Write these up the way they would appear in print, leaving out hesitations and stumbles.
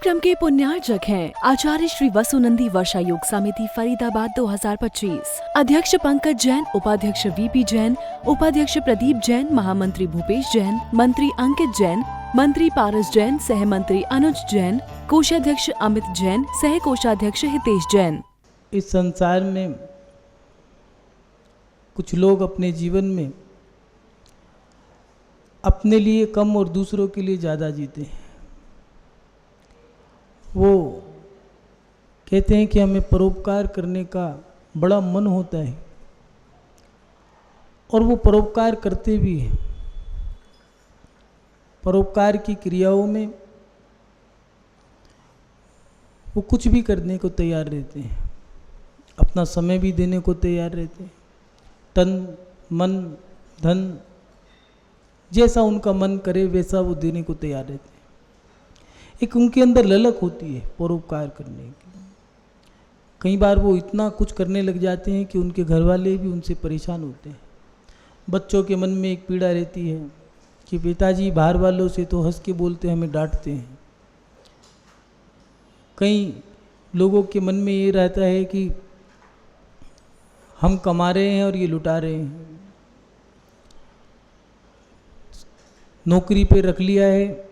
कार्यक्रम के पुण्यार्चक हैं आचार्य श्री वसुनंदी वर्षा योग समिति फरीदाबाद 2025। अध्यक्ष पंकज जैन, उपाध्यक्ष वीपी जैन, उपाध्यक्ष प्रदीप जैन, महामंत्री भूपेश जैन, मंत्री अंकित जैन, मंत्री पारस जैन, सह मंत्री अनुज जैन, कोषाध्यक्ष अमित जैन, सह कोषाध्यक्ष हितेश जैन। इस संसार में कुछ लोग अपने जीवन में अपने लिए कम और दूसरों के लिए ज़्यादा जीते हैं। वो कहते हैं कि हमें परोपकार करने का बड़ा मन होता है और वो परोपकार करते भी हैं। परोपकार की क्रियाओं में वो कुछ भी करने को तैयार रहते हैं, अपना समय भी देने को तैयार रहते हैं, तन मन धन जैसा उनका मन करे वैसा वो देने को तैयार रहते हैं। एक उनके अंदर ललक होती है परोपकार करने की। कई बार वो इतना कुछ करने लग जाते हैं कि उनके घर वाले भी उनसे परेशान होते हैं। बच्चों के मन में एक पीड़ा रहती है कि पिताजी बाहर वालों से तो हंस के बोलते हैं, हमें डांटते हैं। कई लोगों के मन में ये रहता है कि हम कमा रहे हैं और ये लुटा रहे हैं। नौकरी पे रख लिया है,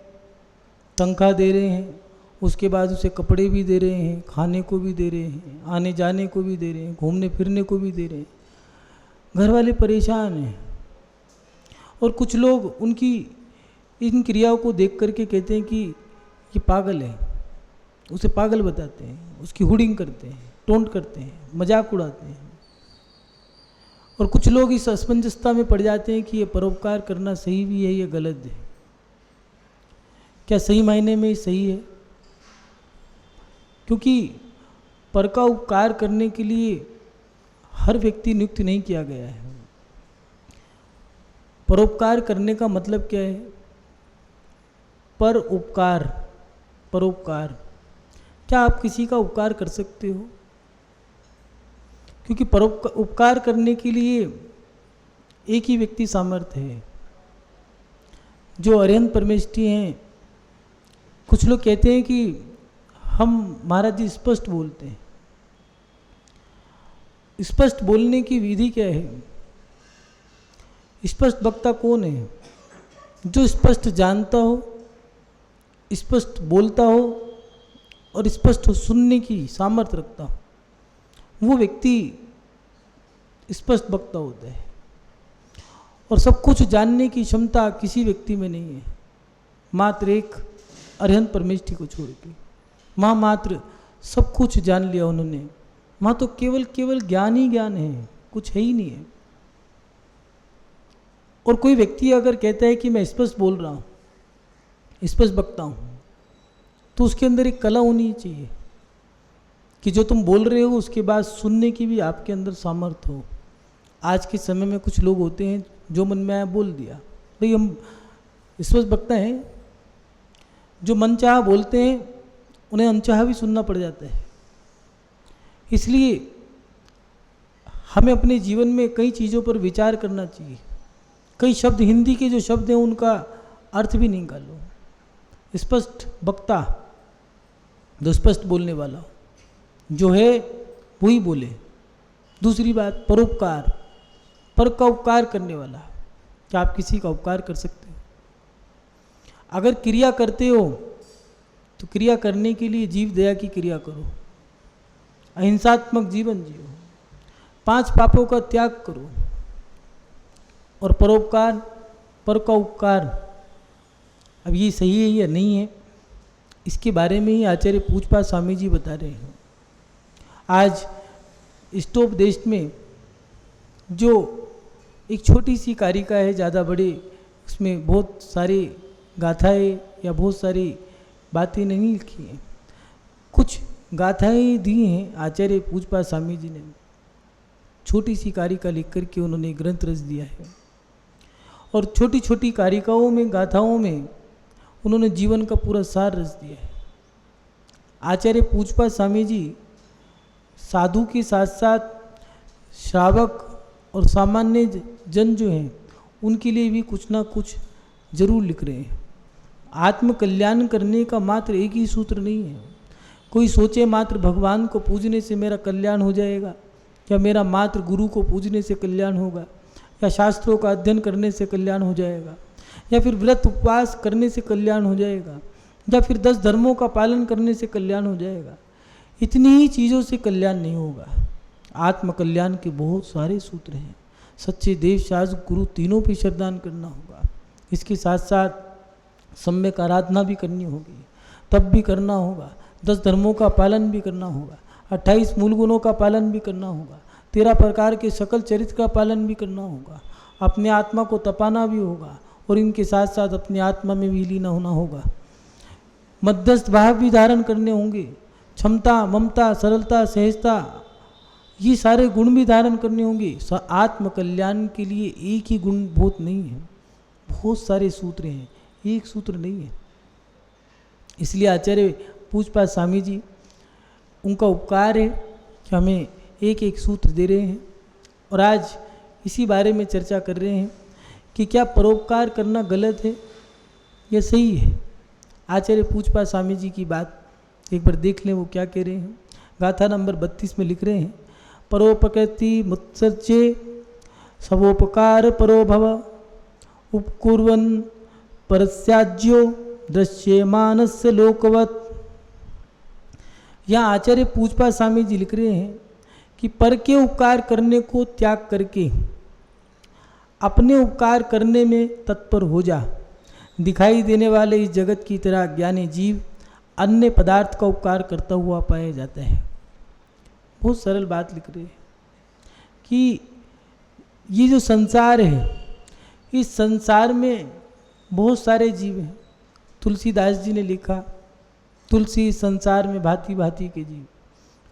तनख्वाह दे रहे हैं, उसके बाद उसे कपड़े भी दे रहे हैं, खाने को भी दे रहे हैं, आने जाने को भी दे रहे हैं, घूमने फिरने को भी दे रहे हैं। घर वाले परेशान हैं और कुछ लोग उनकी इन क्रियाओं को देख करके कहते हैं कि ये पागल है, उसे पागल बताते हैं, उसकी हुडिंग करते हैं, टोंट करते हैं, मजाक उड़ाते हैं। और कुछ लोग इस असमंजसता में पड़ जाते हैं कि ये परोपकार करना सही भी है या गलत है। क्या सही मायने में सही है? क्योंकि पर का उपकार करने के लिए हर व्यक्ति नियुक्त नहीं किया गया है। परोपकार करने का मतलब क्या है? पर उपकार, परोपकार। क्या आप किसी का उपकार कर सकते हो? क्योंकि उपकार करने के लिए एक ही व्यक्ति सामर्थ्य है, जो अरिहंत परमेष्ठी हैं। कुछ लोग कहते हैं कि हम महाराज जी स्पष्ट बोलते हैं। स्पष्ट बोलने की विधि क्या है? स्पष्ट वक्ता कौन है? जो स्पष्ट जानता हो, स्पष्ट बोलता हो और स्पष्ट सुनने की सामर्थ्य रखता हो, वो व्यक्ति स्पष्ट वक्ता होता है। और सब कुछ जानने की क्षमता किसी व्यक्ति में नहीं है, मात्र एक अरिहंत परमेष्ठी को छोड़ के। माँ मात्र सब कुछ जान लिया उन्होंने। माँ तो केवल ज्ञान ही ज्ञान है, कुछ है ही नहीं है। और कोई व्यक्ति अगर कहता है कि मैं स्पष्ट बोल रहा हूँ, स्पष्ट वक्ता हूँ, तो उसके अंदर एक कला होनी चाहिए कि जो तुम बोल रहे हो उसके बाद सुनने की भी आपके अंदर सामर्थ्य हो। आज के समय में कुछ लोग होते हैं जो मन में आया बोल दिया। भाई हम स्पष्ट वक्ता हैं, जो मन चाहा बोलते हैं, उन्हें अनचाहा भी सुनना पड़ जाता है। इसलिए हमें अपने जीवन में कई चीज़ों पर विचार करना चाहिए। कई शब्द, हिंदी के जो शब्द हैं उनका अर्थ भी निकालो। स्पष्ट वक्ता, जो स्पष्ट बोलने वाला हो, जो है वही बोले। दूसरी बात, परोपकार, पर का उपकार करने वाला। क्या आप किसी का उपकार कर सकते हो? अगर क्रिया करते हो तो क्रिया करने के लिए जीव दया की क्रिया करो, अहिंसात्मक जीवन जियो, 5 पापों का त्याग करो। और परोपकार, पर का उपकार, अब ये सही है या नहीं है, इसके बारे में ही आचार्य पूजपा स्वामी जी बता रहे हैं। आज स्टोप देश में जो एक छोटी सी कारिका है, ज़्यादा बड़े उसमें बहुत सारी गाथाएं या बहुत सारी बातें नहीं लिखी हैं, कुछ गाथाएं दी हैं आचार्य पूजपा स्वामी जी ने। छोटी सी कारिका लिख करके उन्होंने ग्रंथ रच दिया है। और छोटी छोटी कारिकाओं में, गाथाओं में उन्होंने जीवन का पूरा सार रच दिया है। आचार्य पूजपा स्वामी जी साधु के साथ साथ श्रावक और सामान्य जन जो हैं उनके लिए भी कुछ ना कुछ जरूर लिख रहे हैं। आत्म कल्याण करने का मात्र एक ही सूत्र नहीं है। कोई सोचे मात्र भगवान को पूजने से मेरा कल्याण हो जाएगा, या मेरा मात्र गुरु को पूजने से कल्याण होगा, या शास्त्रों का अध्ययन करने से कल्याण हो जाएगा, या फिर व्रत उपवास करने से कल्याण हो जाएगा, या फिर 10 धर्मों का पालन करने से कल्याण हो जाएगा। इतनी ही चीज़ों से कल्याण नहीं होगा। आत्म कल्याण के बहुत सारे सूत्र हैं। सच्चे देव शास्त्र गुरु तीनों पे श्रद्धान करना होगा। इसके साथ साथ सम्यक आराधना भी करनी होगी, तब भी करना होगा। 10 धर्मों का पालन भी करना होगा, 28 मूल गुणों का पालन भी करना होगा, 13 प्रकार के सकल चरित्र का पालन भी करना होगा, अपने आत्मा को तपाना भी होगा, और इनके साथ साथ अपनी आत्मा में भी लीन होना होगा। मध्यस्थ भाव भी धारण करने होंगे, क्षमता, ममता, सरलता, सहजता, ये सारे गुण भी धारण करने होंगे। आत्म कल्याण के लिए एक ही गुण बहुत नहीं है, बहुत सारे सूत्र हैं, एक सूत्र नहीं है। इसलिए आचार्य पूजपाद स्वामी जी, उनका उपकार है कि हमें एक एक सूत्र दे रहे हैं, और आज इसी बारे में चर्चा कर रहे हैं कि क्या परोपकार करना गलत है या सही है। आचार्य पूजपाद स्वामी जी की बात एक बार देख लें, वो क्या कह रहे हैं। गाथा नंबर 32 में लिख रहे हैं, परोपकृति मुत्सर्जे सवोपकार परो भव उपकुर्वन् परस्याज्यो दृश्यमानस्य लोकवत्। यहाँ आचार्य पूजपाद स्वामी जी लिख रहे हैं कि पर के उपकार करने को त्याग करके अपने उपकार करने में तत्पर हो जा। दिखाई देने वाले इस जगत की तरह ज्ञानी जीव अन्य पदार्थ का उपकार करता हुआ पाया जाता है। बहुत सरल बात लिख रहे हैं कि ये जो संसार है, इस संसार में बहुत सारे जीव हैं। तुलसीदास जी ने लिखा, तुलसी संसार में भांति भांति के जीव,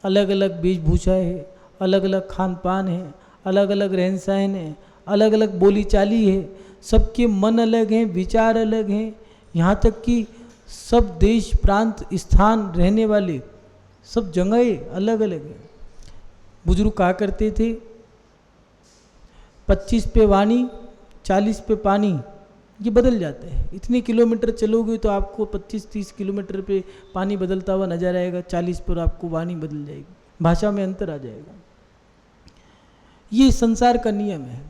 अलग अलग वेशभूषा है, अलग अलग खान पान है, अलग अलग रहन सहन है, अलग अलग बोली चाली है, सबके मन अलग हैं, विचार अलग हैं, यहाँ तक कि सब देश प्रांत स्थान रहने वाले सब जगह अलग अलग हैं। बुजुर्ग कहा करते थे, 25 पे वाणी 40 पे पानी, ये बदल जाता है। इतने किलोमीटर चलोगे तो आपको 25-30 किलोमीटर पे पानी बदलता हुआ नजर आएगा, 40 पर आपको वाणी बदल जाएगी, भाषा में अंतर आ जाएगा। ये संसार का नियम है।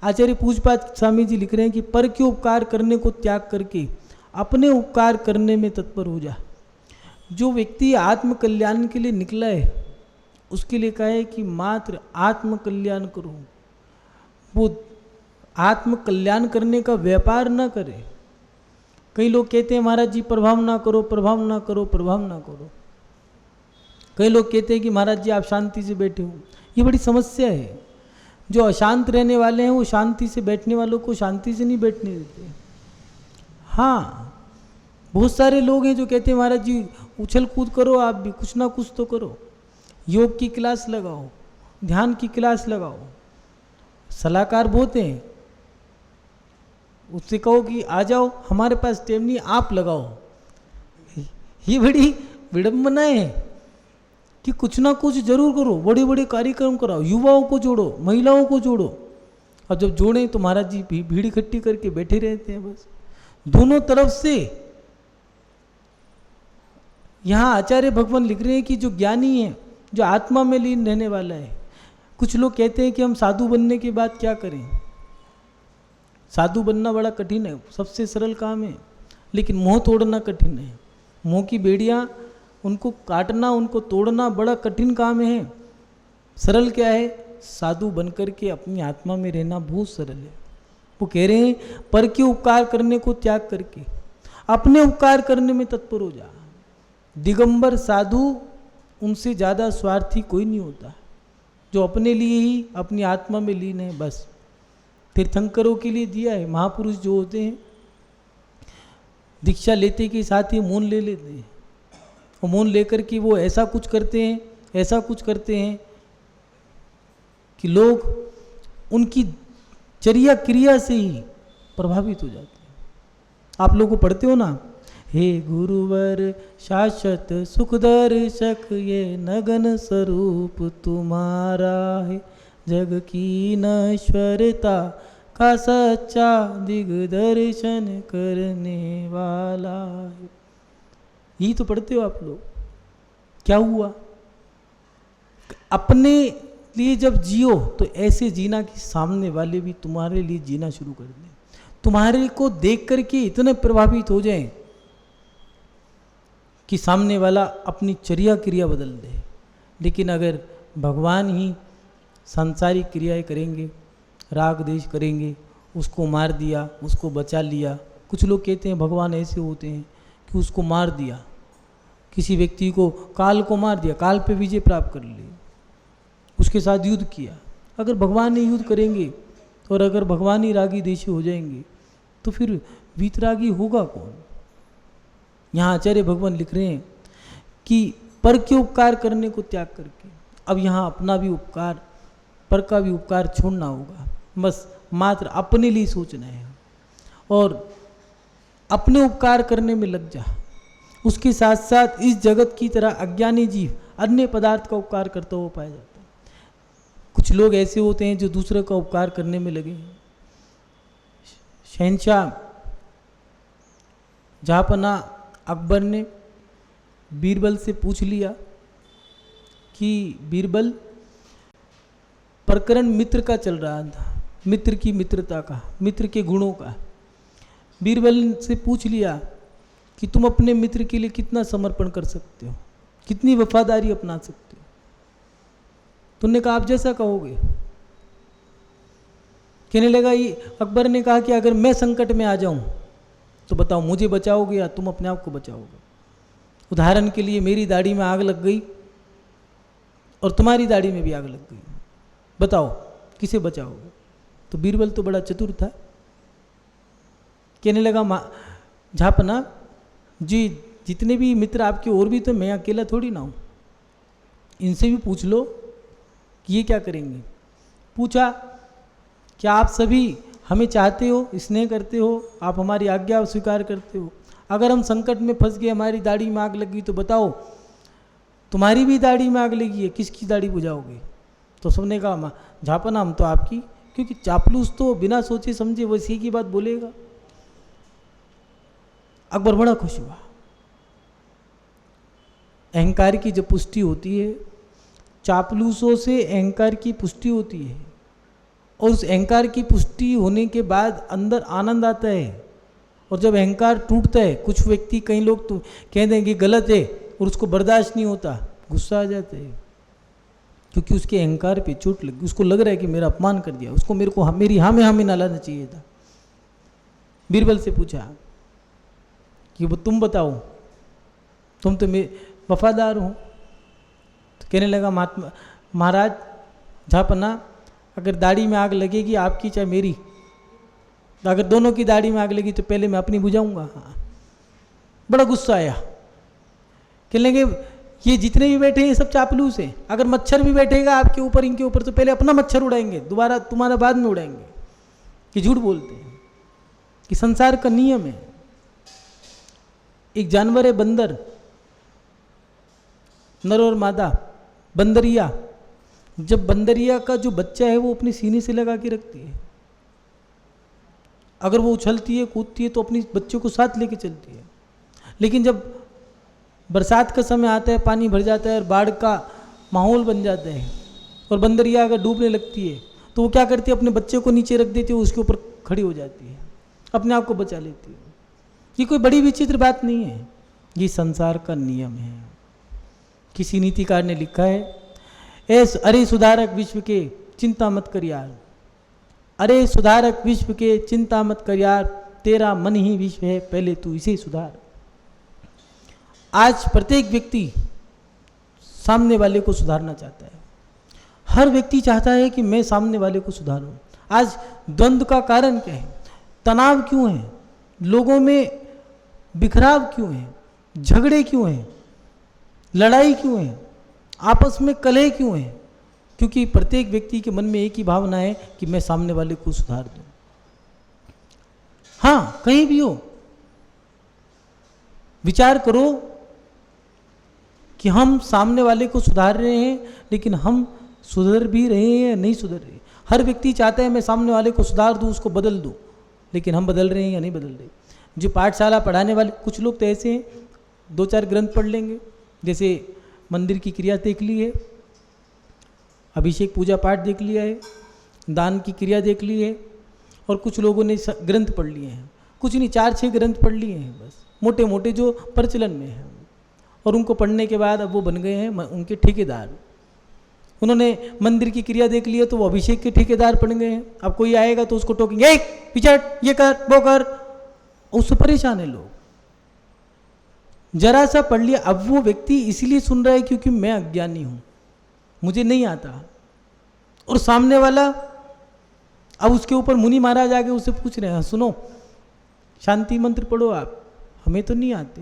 आचार्य पूजपाद स्वामी जी लिख रहे हैं कि पर के उपकार करने को त्याग करके अपने उपकार करने में तत्पर हो जा। जो व्यक्ति आत्म कल्याण के लिए निकला है, उसके लिए कहा है कि मात्र आत्म कल्याण करो। वो आत्म कल्याण करने का व्यापार ना करे। कई लोग कहते हैं महाराज जी प्रभाव ना करो, प्रभाव ना करो, प्रभाव ना करो। कई लोग कहते हैं कि महाराज जी आप शांति से बैठे हो। ये बड़ी समस्या है। जो अशांत रहने वाले हैं वो शांति से बैठने वालों को शांति से नहीं बैठने देते। हाँ, बहुत सारे लोग हैं जो कहते हैं महाराज जी उछल कूद करो, आप भी कुछ ना कुछ तो करो, योग की क्लास लगाओ, ध्यान की क्लास लगाओ। सलाहकार बहुत हैं, उससे कहो कि आ जाओ, हमारे पास टाइम नहीं, आप लगाओ। ये बड़ी विडम्बना है कि कुछ ना कुछ जरूर करो, बड़े बड़े कार्यक्रम कराओ, युवाओं को जोड़ो, महिलाओं को जोड़ो। और जब जोड़ें तो महाराज जी भीड़ इकट्ठी करके बैठे रहते हैं। बस दोनों तरफ से। यहाँ आचार्य भगवान लिख रहे हैं कि जो ज्ञानी है, जो आत्मा में लीन रहने वाला है। कुछ लोग कहते हैं कि हम साधु बनने के बाद क्या करें। साधु बनना बड़ा कठिन है, सबसे सरल काम है, लेकिन मोह तोड़ना कठिन है। मोह की बेड़ियाँ, उनको काटना, उनको तोड़ना बड़ा कठिन काम है। सरल क्या है? साधु बनकर के अपनी आत्मा में रहना बहुत सरल है। वो कह रहे हैं पर के उपकार करने को त्याग करके अपने उपकार करने में तत्पर हो जा। दिगंबर साधु उनसे ज़्यादा स्वार्थी कोई नहीं होता, जो अपने लिए ही अपनी आत्मा में लीन है। बस तीर्थंकरों के लिए दिया है। महापुरुष जो होते हैं दीक्षा लेते के साथ ही मौन ले लेते हैं, और मौन लेकर के वो ऐसा कुछ करते हैं, ऐसा कुछ करते हैं कि लोग उनकी चर्या क्रिया से ही प्रभावित हो जाते हैं। आप लोगों को पढ़ते हो ना, हे गुरुवर शाश्वत सुख दर्शक, ये नगन स्वरूप तुम्हारा है, जग की नश्वरता का सच्चा दिग्दर्शन करने वाला। यही तो पढ़ते हो आप लोग। क्या हुआ? अपने लिए जब जियो तो ऐसे जीना कि सामने वाले भी तुम्हारे लिए जीना शुरू कर दें, तुम्हारे को देख करके इतने प्रभावित हो जाएं कि सामने वाला अपनी चर्या क्रिया बदल दे। लेकिन अगर भगवान ही सांसारिक क्रियाएं करेंगे, राग देश करेंगे, उसको मार दिया, उसको बचा लिया। कुछ लोग कहते हैं भगवान ऐसे होते हैं कि उसको मार दिया, किसी व्यक्ति को, काल को मार दिया, काल पे विजय प्राप्त कर ली, उसके साथ युद्ध किया। अगर भगवान ही युद्ध करेंगे और अगर भगवान ही रागी देशी हो जाएंगे तो फिर वीतरागी होगा कौन? यहाँ आचार्य भगवान लिख रहे हैं कि पर के उपकार करने को त्याग करके अब यहाँ अपना भी उपकार, पर का भी उपकार छोड़ना होगा। बस मात्र अपने लिए सोचना है और अपने उपकार करने में लग जा। उसके साथ साथ इस जगत की तरह अज्ञानी जीव अन्य पदार्थ का उपकार करता हुआ पाया जाता है। कुछ लोग ऐसे होते हैं जो दूसरे का उपकार करने में लगे हैं। शहंशाह जहाँपना अकबर ने बीरबल से पूछ लिया कि बीरबल, प्रकरण मित्र का चल रहा था, मित्र की मित्रता का, मित्र के गुणों का। बीरबल से पूछ लिया कि तुम अपने मित्र के लिए कितना समर्पण कर सकते हो, कितनी वफादारी अपना सकते हो। तुमने कहा आप जैसा कहोगे। कहने लगा, ये अकबर ने कहा कि अगर मैं संकट में आ जाऊं तो बताओ मुझे बचाओगे या तुम अपने आप को बचाओगे? उदाहरण के लिए मेरी दाढ़ी में आग लग गई और तुम्हारी दाढ़ी में भी आग लग गई, बताओ किसे बचाओगे? तो बीरबल तो बड़ा चतुर था, कहने लगा झापना जी, जितने भी मित्र आपके और भी तो मैं अकेला थोड़ी ना हूँ, इनसे भी पूछ लो कि ये क्या करेंगे। पूछा, क्या आप सभी हमें चाहते हो, स्नेह करते हो, आप हमारी आज्ञा स्वीकार करते हो? अगर हम संकट में फंस गए, हमारी दाढ़ी में आग लगी, तो बताओ तुम्हारी भी दाढ़ी में आग लगी है, किसकी दाढ़ी बुझाओगे? तो सबने कहा झापना हम तो आपकी, क्योंकि चापलूस तो बिना सोचे समझे वैसी की बात बोलेगा। अकबर बड़ा खुश हुआ। अहंकार की जब पुष्टि होती है, चापलूसों से अहंकार की पुष्टि होती है और उस अहंकार की पुष्टि होने के बाद अंदर आनंद आता है। और जब अहंकार टूटता है, कुछ व्यक्ति, कई लोग तो कह देंगे गलत है और उसको बर्दाश्त नहीं होता, गुस्सा आ जाता है, क्योंकि उसके अहंकार पे चोट लगी, उसको लग रहा है कि मेरा अपमान कर दिया, उसको मेरे को मेरी हाँ में हाँ में ना लाना चाहिए था। बीरबल से पूछा कि वो तुम बताओ, तुम तो वफादार हो। तो कहने लगा महाराज झापना, अगर दाढ़ी में आग लगेगी आपकी चाहे मेरी, तो अगर दोनों की दाढ़ी में आग लगी तो पहले मैं अपनी बुझाऊंगा। हाँ, बड़ा गुस्सा आया। कहने लगे ये जितने भी बैठे हैं ये सब चापलूस हैं, अगर मच्छर भी बैठेगा आपके ऊपर, इनके ऊपर, तो पहले अपना मच्छर उड़ाएंगे, दोबारा तुम्हारा बाद में उड़ाएंगे। कि झूठ बोलते हैं, कि संसार का नियम है। एक जानवर है बंदर, नर और मादा, बंदरिया। जब बंदरिया का जो बच्चा है वो अपने सीने से लगा के रखती है, अगर वो उछलती है, कूदती है तो अपने बच्चों को साथ लेके चलती है। लेकिन जब बरसात का समय आता है, पानी भर जाता है और बाढ़ का माहौल बन जाता है और बंदरिया अगर डूबने लगती है तो वो क्या करती है, अपने बच्चे को नीचे रख देती है, उसके ऊपर खड़ी हो जाती है, अपने आप को बचा लेती है। ये कोई बड़ी विचित्र बात नहीं है, ये संसार का नियम है। किसी नीतिकार ने लिखा है, अरे सुधारक विश्व के चिंता मत कर यार, अरे सुधारक विश्व के चिंता मत कर यार, तेरा मन ही विश्व है, पहले तू इसे सुधार। आज प्रत्येक व्यक्ति सामने वाले को सुधारना चाहता है। हर व्यक्ति चाहता है कि मैं सामने वाले को सुधारूं। आज द्वंद्व का कारण क्या है? तनाव क्यों है? लोगों में बिखराव क्यों है? झगड़े क्यों हैं? लड़ाई क्यों है? आपस में कलह क्यों है? क्योंकि प्रत्येक व्यक्ति के मन में एक ही भावना है कि मैं सामने वाले को सुधार दूं। हाँ, कहीं भी हो, विचार करो कि हम सामने वाले को सुधार रहे हैं, लेकिन हम सुधर भी रहे हैं या नहीं सुधर रहे। हर व्यक्ति चाहता है मैं सामने वाले को सुधार दूँ, उसको बदल दूँ, लेकिन हम बदल रहे हैं या नहीं बदल रहे। जो पाठशाला पढ़ाने वाले कुछ लोग तो ऐसे हैं, 2-4 ग्रंथ पढ़ लेंगे, जैसे मंदिर की क्रिया देख ली है, अभिषेक पूजा पाठ देख लिया है, दान की क्रिया देख ली है, और कुछ लोगों ने ग्रंथ पढ़ लिए हैं, कुछ नहीं 4-6 ग्रंथ पढ़ लिए हैं बस, मोटे मोटे जो प्रचलन में हैं, और उनको पढ़ने के बाद अब वो बन गए हैं उनके ठेकेदार। उन्होंने मंदिर की क्रिया देख ली है तो वो अभिषेक के ठेकेदार बन गए हैं। अब कोई आएगा तो उसको टोकेंगे, पीछे ये कर वो कर, उससे परेशान है लोग। जरा सा पढ़ लिया, अब वो व्यक्ति इसलिए सुन रहा है क्योंकि मैं अज्ञानी हूं, मुझे नहीं आता, और सामने वाला अब उसके ऊपर मुनि महाराज आके उससे पूछ रहे हैं, सुनो शांति मंत्र पढ़ो आप, हमें तो नहीं आते,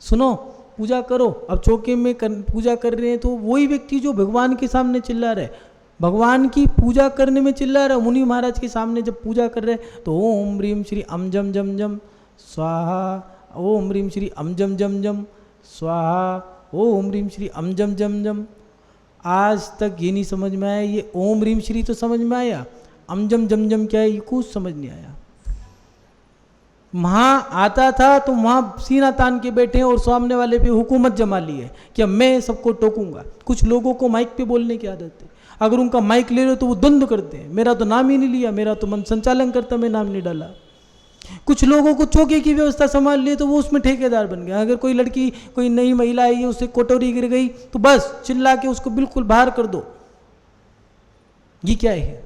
सुनो पूजा करो। अब चौके में पूजा कर रहे हैं तो वही व्यक्ति जो भगवान के सामने चिल्ला रहा है, भगवान की पूजा करने में चिल्ला रहा है, मुनि महाराज के सामने जब पूजा कर रहे हैं तो ओम ह्रीम श्री अम जम जम जम स्वाहा, ओम ह्रीम श्री अम जम जम जम स्वाहा, ओम ह्रीम श्री अम जम जम जम। आज तक ये नहीं समझ में आया, ये ओम ह्रीम श्री तो समझ में आया, अम जम जम जम क्या है ये कुछ समझ नहीं आया। वहाँ आता था तो वहाँ सीना तान के बैठे हैं और सामने वाले पे हुकूमत जमा ली है कि अब मैं सबको टोकूंगा। कुछ लोगों को माइक पे बोलने की आदत है, अगर उनका माइक ले लो तो वो द्वंद्व करते हैं, मेरा तो नाम ही नहीं लिया, मेरा तो मन संचालन करता, मैं नाम नहीं डाला। कुछ लोगों को चौके की व्यवस्था संभाल लिए तो वो उसमें ठेकेदार बन गया। अगर कोई लड़की कोई नई महिला आई है उससे कोटोरी गिर गई तो बस चिल्ला के उसको बिल्कुल बाहर कर दो। ये क्या है?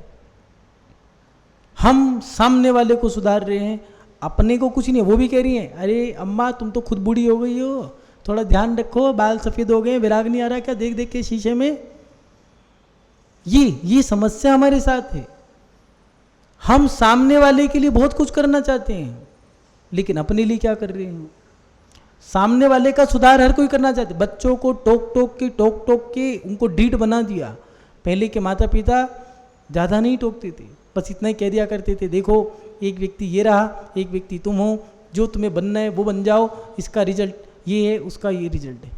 हम सामने वाले को सुधार रहे हैं, अपने को कुछ नहीं। वो भी कह रही हैं अरे अम्मा तुम तो खुद बूढ़ी हो गई हो, थोड़ा ध्यान रखो, बाल सफ़ेद हो गए, विराग नहीं आ रहा क्या देख देख के शीशे में। ये समस्या हमारे साथ है। हम सामने वाले के लिए बहुत कुछ करना चाहते हैं लेकिन अपने लिए क्या कर रहे हैं? सामने वाले का सुधार हर कोई करना चाहते। बच्चों को टोक टोक के उनको ढीठ बना दिया। पहले के माता पिता ज़्यादा नहीं टोकते थे, बस इतना ही कह दिया करते थे, देखो एक व्यक्ति ये रहा, एक व्यक्ति तुम हो, जो तुम्हें बनना है वो बन जाओ, इसका रिजल्ट ये है, उसका ये रिजल्ट है।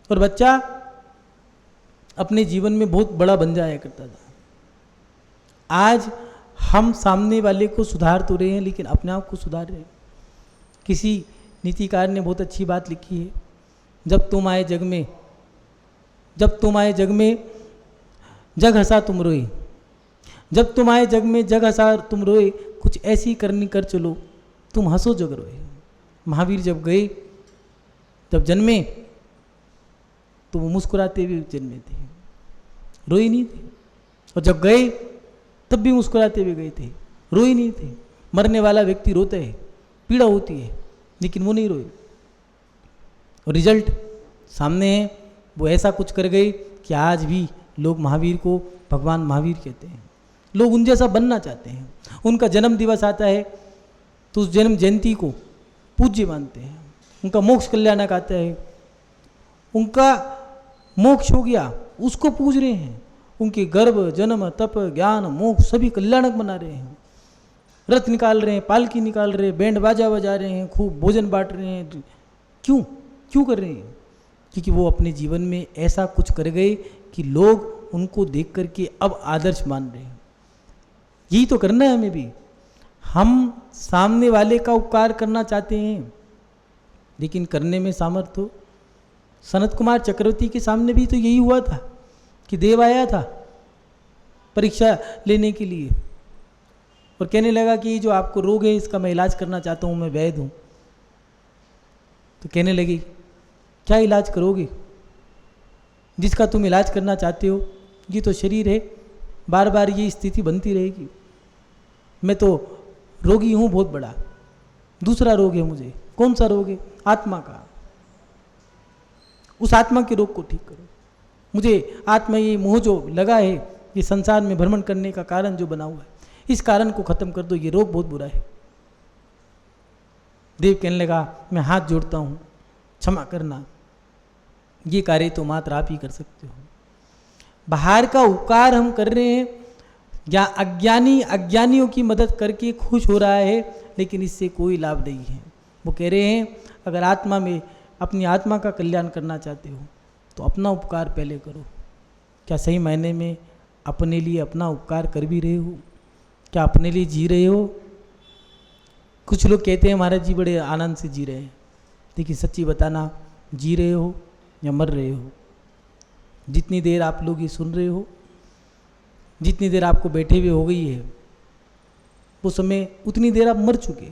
और बच्चा अपने जीवन में बहुत बड़ा बन जाया करता था। आज हम सामने वाले को सुधार तो रहे हैं लेकिन अपने आप को सुधार रहे हैं। किसी नीतिकार ने बहुत अच्छी बात लिखी है, जब तुम आए जग में जग हंसा तुम रोए, जब तुम आए जग में जग हंसा तुम रोए, कुछ ऐसी करनी कर चलो तुम हंसो जग रोए। महावीर जब गए, जब जन्मे तो वो मुस्कुराते हुए जन्मे थे, रोए नहीं थे, और जब गए तब भी मुस्कुराते हुए गए थे, रोए नहीं थे। मरने वाला व्यक्ति रोता है, पीड़ा होती है, लेकिन वो नहीं रोए। और रिजल्ट सामने है, वो ऐसा कुछ कर गए कि आज भी लोग महावीर को भगवान महावीर कहते हैं। लोग उन जैसा बनना चाहते हैं। उनका जन्म दिवस आता है तो उस जन्म जयंती को पूज्य मानते हैं। उनका मोक्ष कल्याणक आता है, उनका मोक्ष हो गया उसको पूज रहे हैं। उनके गर्भ जन्म तप ज्ञान मोक्ष सभी कल्याणक बना रहे हैं। रथ निकाल रहे हैं, पालकी निकाल रहे हैं, बैंड बाजा बजा रहे हैं, खूब भोजन बांट रहे हैं। क्यों कर रहे हैं? क्योंकि वो अपने जीवन में ऐसा कुछ कर गए कि लोग उनको देख करके अब आदर्श मान रहे हैं। यही तो करना है हमें भी। हम सामने वाले का उपकार करना चाहते हैं लेकिन करने में सामर्थ्य हो। सनत कुमार चक्रवर्ती के सामने भी तो यही हुआ था कि देव आया था परीक्षा लेने के लिए और कहने लगा कि जो आपको रोग है इसका मैं इलाज करना चाहता हूँ, मैं वैद्य हूँ। तो कहने लगी क्या इलाज करोगे? जिसका तुम इलाज करना चाहते हो ये तो शरीर है, बार बार ये स्थिति बनती रहेगी। मैं तो रोगी हूँ बहुत बड़ा, दूसरा रोग है मुझे। कौन सा रोग है? आत्मा का। उस आत्मा के रोग को ठीक करो। मुझे आत्मा ये मोह जो लगा है, ये संसार में भ्रमण करने का कारण जो बना हुआ है, इस कारण को खत्म कर दो, ये रोग बहुत बुरा है। देव कहने लगा मैं हाथ जोड़ता हूँ, क्षमा करना, ये कार्य तो मात्र आप ही कर सकते हो। बाहर का उपकार हम कर रहे हैं या अज्ञानियों की मदद करके खुश हो रहा है, लेकिन इससे कोई लाभ नहीं है। वो कह रहे हैं अगर आत्मा में अपनी आत्मा का कल्याण करना चाहते हो तो अपना उपकार पहले करो। क्या सही मायने में अपने लिए अपना उपकार कर भी रहे हो? क्या अपने लिए जी रहे हो? कुछ लोग कहते हैं महाराज जी बड़े आनंद से जी रहे हैं। देखिए सच्ची बताना, जी रहे हो या मर रहे हो? जितनी देर आप लोग ये सुन रहे हो, जितनी देर आपको बैठे हुए हो गई है, वो समय उतनी देर आप मर चुके।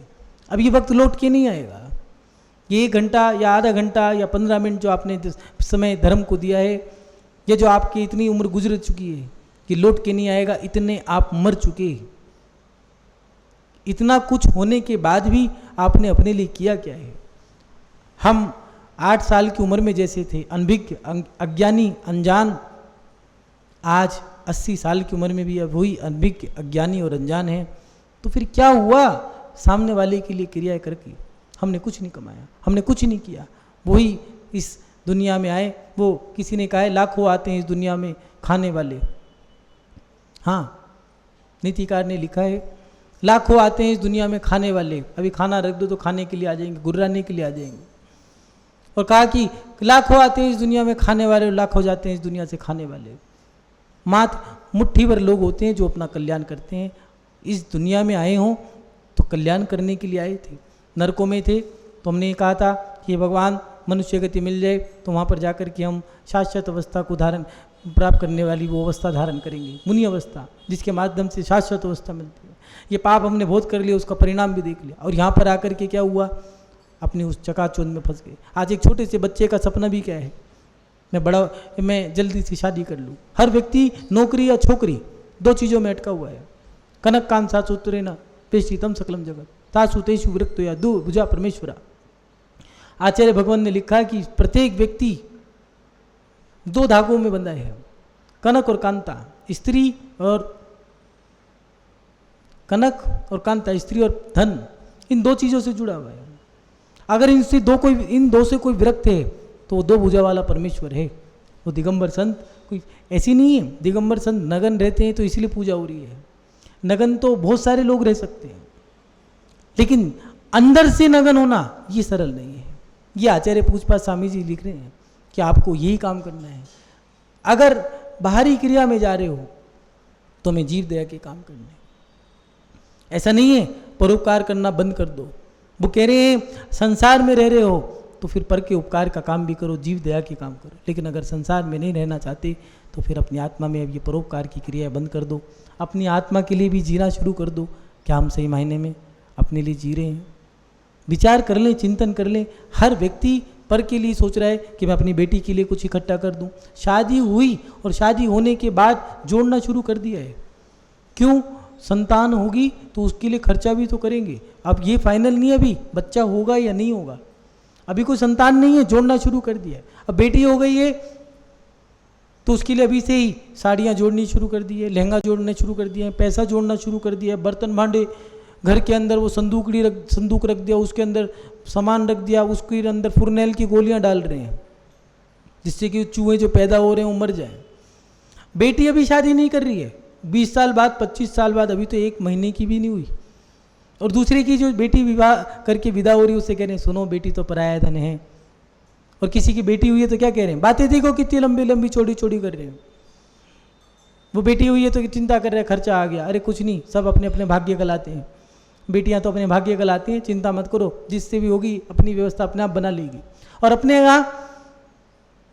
अब ये वक्त लौट के नहीं आएगा। ये 1 घंटा या आधा घंटा या 15 मिनट जो आपने समय धर्म को दिया है, ये जो आपकी इतनी उम्र गुजर चुकी है, ये लौट के नहीं आएगा। इतने आप मर चुके। इतना कुछ होने के बाद भी आपने अपने लिए किया क्या है? हम 8 साल की उम्र में जैसे थे, अनभिज्ञ, अज्ञानी, अनजान, आज 80 साल की उम्र में भी अब वही अनभिज्ञ, अज्ञानी और अनजान है। तो फिर क्या हुआ? सामने वाले के लिए क्रिया करके हमने कुछ नहीं कमाया, हमने कुछ नहीं किया। वही इस दुनिया में आए। वो किसी ने कहा है लाखों आते हैं इस दुनिया में खाने वाले। हाँ, नीतिकार ने लिखा है लाखों आते हैं इस दुनिया में खाने वाले। अभी खाना रख दो तो खाने के लिए आ जाएंगे, गुर्राने के लिए आ जाएंगे। और कहा कि लाखों आते हैं इस दुनिया में खाने वाले, लाखों जाते हैं इस दुनिया से खाने वाले। मात्र मुट्ठी भर लोग होते हैं जो अपना कल्याण करते हैं। इस दुनिया में आए हों तो कल्याण करने के लिए आए थे। नरकों में थे तो हमने कहा था कि भगवान मनुष्य गति मिल जाए तो वहाँ पर जाकर के हम शाश्वत अवस्था को धारण प्राप्त करने वाली वो अवस्था धारण करेंगे, मुनि अवस्था, जिसके माध्यम से शाश्वत अवस्था मिलती है। ये पाप हमने बहुत कर लिया, उसका परिणाम भी देख लिया। और यहाँ पर आकर के क्या हुआ? अपने उस चकाचौंध में फंस गए। आज एक छोटे से बच्चे का सपना भी क्या है? मैं जल्दी से शादी कर लूँ। हर व्यक्ति नौकरी या छोकरी 2 चीज़ों में अटका हुआ है। कनक कान सासु तुरेना पेशीतम सकलम जगत तासु तेषु विरक्तो या दो भुजा परमेश्वरा। आचार्य भगवान ने लिखा कि प्रत्येक व्यक्ति 2 धागों में बंधा है, कनक और कांता। स्त्री और कनक और कांता, स्त्री और धन, इन 2 चीज़ों से जुड़ा हुआ है। अगर इन 2 से कोई विरक्त है तो वो 2 भुजा वाला परमेश्वर है। वो दिगंबर संत कोई ऐसी नहीं है। दिगंबर संत नगन रहते हैं तो इसलिए पूजा हो रही है। नगन तो बहुत सारे लोग रह सकते हैं, लेकिन अंदर से नगन होना ये सरल नहीं है। ये आचार्य पूजपाद स्वामी जी लिख रहे हैं कि आपको यही काम करना है। अगर बाहरी क्रिया में जा रहे हो तो हमें जीव दया के काम करने। ऐसा नहीं है परोपकार करना बंद कर दो। वो कह रहे हैं संसार में रह रहे हो तो फिर पर के उपकार का काम भी करो, जीव दया के काम करो। लेकिन अगर संसार में नहीं रहना चाहते तो फिर अपनी आत्मा में अब ये परोपकार की क्रिया बंद कर दो। अपनी आत्मा के लिए भी जीना शुरू कर दो। क्या हम सही मायने में अपने लिए जी रहे हैं? विचार कर लें, चिंतन कर लें। हर व्यक्ति पर के लिए सोच रहा है कि मैं अपनी बेटी के लिए कुछ इकट्ठा कर दूं। शादी हुई और शादी होने के बाद जोड़ना शुरू कर दिया है। क्यों? संतान होगी तो उसके लिए खर्चा भी तो करेंगे। अब ये फाइनल नहीं है अभी बच्चा होगा या नहीं होगा। अभी कोई संतान नहीं है, जोड़ना शुरू कर दिया है। अब बेटी हो गई है तो उसके लिए अभी से ही साड़ियाँ जोड़नी शुरू कर दी है, लहंगा जोड़ने शुरू कर दिए हैं, पैसा जोड़ना शुरू कर दिया है, बर्तन भांडे, घर के अंदर वो संदूक रख दिया, उसके अंदर सामान रख दिया, उसके अंदर फुरनैल की गोलियां डाल रहे हैं जिससे कि चूहे जो पैदा हो रहे हैं वो मर जाए। बेटी अभी शादी नहीं कर रही है, 20 साल बाद 25 साल बाद, अभी तो 1 महीने की भी नहीं हुई। और दूसरे की जो बेटी विवाह करके विदा हो रही है उससे कह रहे हैं सुनो बेटी तो पराया धन है। और किसी की बेटी हुई है तो क्या कह रहे हैं, बातें देखो कितनी लंबी लंबी चौड़ी चौड़ी कर रहे हैं। वो बेटी हुई है तो चिंता कर रहे हैं खर्चा आ गया। अरे कुछ नहीं, सब अपने अपने भाग्य गलाते हैं। बेटियां तो अपने भाग्य गलाती हैं, चिंता मत करो, जिससे भी होगी अपनी व्यवस्था अपने आप बना लेगी। और अपने यहाँ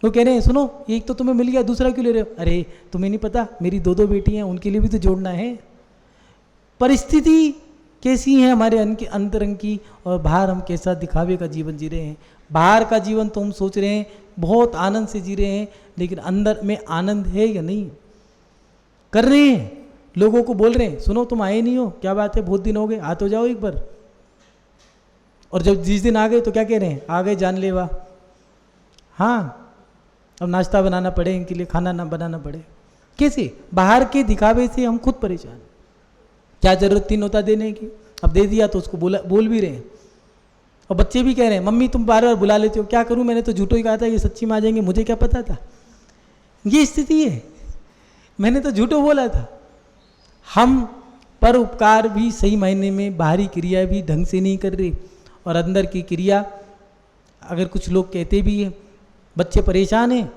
वो कह रहे हैं सुनो एक तो तुम्हें मिल गया, दूसरा क्यों ले रहे हो? अरे तुम्हें नहीं पता मेरी 2 बेटी हैं, उनके लिए भी तो जोड़ना है। परिस्थिति कैसी है हमारे अंतरंग की, और बाहर हम कैसा दिखावे का जीवन जी रहे हैं। बाहर का जीवन तो हम सोच रहे हैं बहुत आनंद से जी रहे हैं, लेकिन अंदर में आनंद है या नहीं? कर रहे हैं, लोगों को बोल रहे हैं सुनो तुम आए नहीं हो, क्या बात है बहुत दिन हो गए, आ तो जाओ एक बार। और जब जिस दिन आ गए तो क्या कह रहे हैं, आ गए जानलेवा। हाँ, अब नाश्ता बनाना पड़े इनके लिए, खाना ना बनाना पड़े। कैसे? बाहर के दिखावे से हम खुद परेशान। क्या जरूरत थी नौता देने की, अब दे दिया तो उसको बोल भी रहे हैं। और बच्चे भी कह रहे हैं मम्मी तुम बार बार बुला लेते हो, क्या करूं, मैंने तो झूठो ही कहा था ये सच्ची में आ जाएंगे, मुझे क्या पता था। ये स्थिति है, मैंने तो झूठो बोला था। हम पर उपकार भी सही मायने में, बाहरी क्रिया भी ढंग से नहीं कर रहे, और अंदर की क्रिया अगर कुछ लोग कहते भी हैं बच्चे परेशान हैं,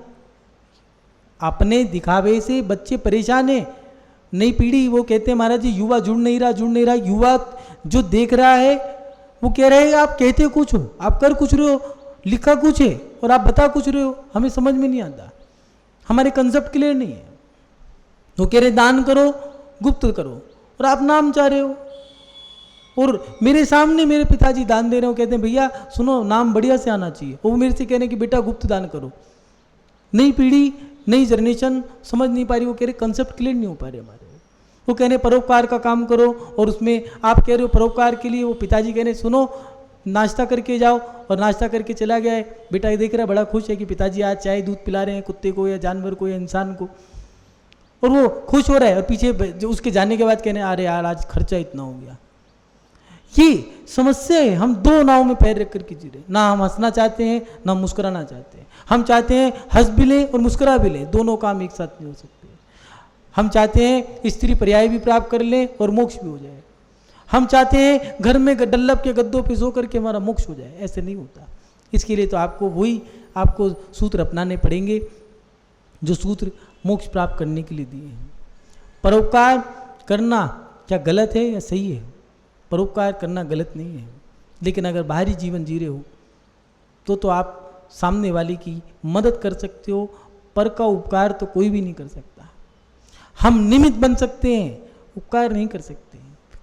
अपने दिखावे से बच्चे परेशान है। नई पीढ़ी वो कहते हैं महाराज जी युवा जुड़ नहीं रहा। युवा जो देख रहा है वो कह रहा है आप कहते कुछ हो, आप कर कुछ रहे हो, लिखा कुछ है और आप बता कुछ रहे हो, हमें समझ में नहीं आता, हमारे कंसेप्ट क्लियर नहीं है। वो कह रहे दान करो, गुप्त करो, और आप नाम चाह रहे हो। और मेरे सामने मेरे पिताजी दान दे रहे हो, कहते हैं भैया सुनो नाम बढ़िया से आना चाहिए, वो मेरे से कह रहे हैं कि बेटा गुप्त दान करो। नई पीढ़ी नई जनरेशन समझ नहीं पा रही, वो कह रहे कंसेप्ट क्लियर नहीं हो पा रहे हमारे। वो कह रहे परोपकार का काम करो, और उसमें आप कह रहे हो परोपकार के लिए, वो पिताजी कह रहे सुनो नाश्ता करके जाओ, और नाश्ता करके चला गया है। बेटा ये देख रहा है बड़ा खुश है कि पिताजी आज चाय दूध पिला रहे हैं कुत्ते को या जानवर को या इंसान को, और वो खुश हो रहा है। और पीछे जो उसके जाने के बाद कहने अरे यार आज खर्चा इतना हो गया। ये समस्या है, हम दो नाव में पैर रख कर के जी रहे, ना हम हंसना चाहते हैं ना मुस्कुराना चाहते हैं। हम चाहते हैं हंस भी लें और मुस्कुरा भी लें, दोनों काम एक साथ नहीं हो सकते। हम चाहते हैं स्त्री पर्याय भी प्राप्त कर लें और मोक्ष भी हो जाए। हम चाहते हैं घर में डल्लभ के गद्दों पे सो करके हमारा मोक्ष हो जाए, ऐसे नहीं होता। इसके लिए तो आपको सूत्र अपनाने पड़ेंगे जो सूत्र मोक्ष प्राप्त करने के लिए दिए हैं। परोपकार करना क्या गलत है या सही है? परोपकार करना गलत नहीं है, लेकिन अगर बाहरी जीवन जी रहे हो तो आप सामने वाले की मदद कर सकते हो। पर का उपकार तो कोई भी नहीं कर सकता। हम निमित्त बन सकते हैं, उपकार नहीं कर सकते।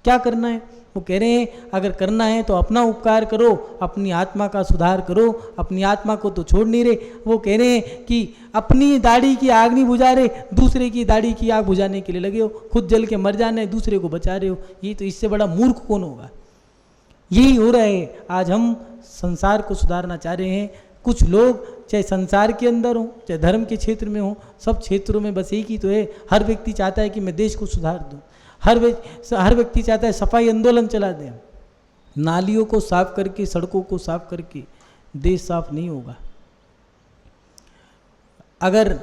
क्या करना है? वो कह रहे हैं अगर करना है तो अपना उपकार करो, अपनी आत्मा का सुधार करो। अपनी आत्मा को तो छोड़ नहीं रहे। वो कह रहे हैं कि अपनी दाढ़ी की आग नहीं बुझा रहे, दूसरे की दाढ़ी की आग बुझाने के लिए लगे हो। खुद जल के मर जाना है, दूसरे को बचा रहे हो। ये तो इससे बड़ा मूर्ख कौन होगा? यही हो रहा है। आज हम संसार को सुधारना चाह रहे हैं। कुछ लोग चाहे संसार के अंदर हो चाहे धर्म के क्षेत्र में हो, सब क्षेत्रों में बस एक ही तो है, हर व्यक्ति चाहता है कि मैं देश को सुधार दूं। हर व्यक्ति चाहता है सफाई आंदोलन चला दें। नालियों को साफ करके, सड़कों को साफ करके देश साफ नहीं होगा। अगर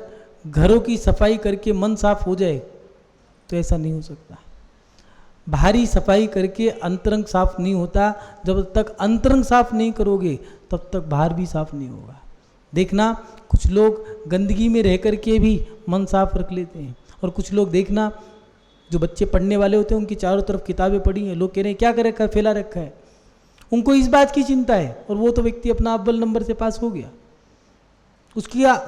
घरों की सफाई करके मन साफ हो जाए तो ऐसा नहीं हो सकता। बाहरी सफाई करके अंतरंग साफ नहीं होता। जब तक अंतरंग साफ नहीं करोगे तब तक बाहर भी साफ नहीं होगा। देखना कुछ लोग गंदगी में रह करके भी मन साफ रख लेते हैं, और कुछ लोग देखना जो बच्चे पढ़ने वाले होते हैं उनकी चारों तरफ किताबें पढ़ी हैं, लोग कह रहे हैं क्या कर रखा है, फैला रखा है। उनको इस बात की चिंता है, और वो तो व्यक्ति अपना अव्वल नंबर से पास हो गया।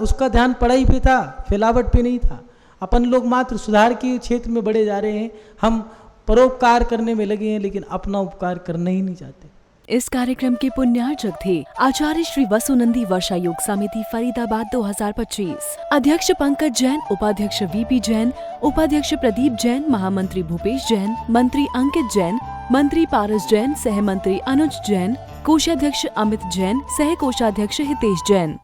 उसका ध्यान पढ़ाई पे था, फैलावट पे नहीं था। अपन लोग मात्र सुधार के क्षेत्र में बढ़े जा रहे हैं। हम परोपकार करने में लगे हैं, लेकिन अपना उपकार करना ही नहीं चाहते। इस कार्यक्रम के पुण्यार्चक थे आचार्य श्री वसुनंदी वर्षा योग समिति फरीदाबाद 2025, अध्यक्ष पंकज जैन, उपाध्यक्ष वीपी जैन, उपाध्यक्ष प्रदीप जैन, महामंत्री भूपेश जैन, मंत्री अंकित जैन, मंत्री पारस जैन, सह मंत्री अनुज जैन, कोषाध्यक्ष अमित जैन, सह कोषाध्यक्ष हितेश जैन।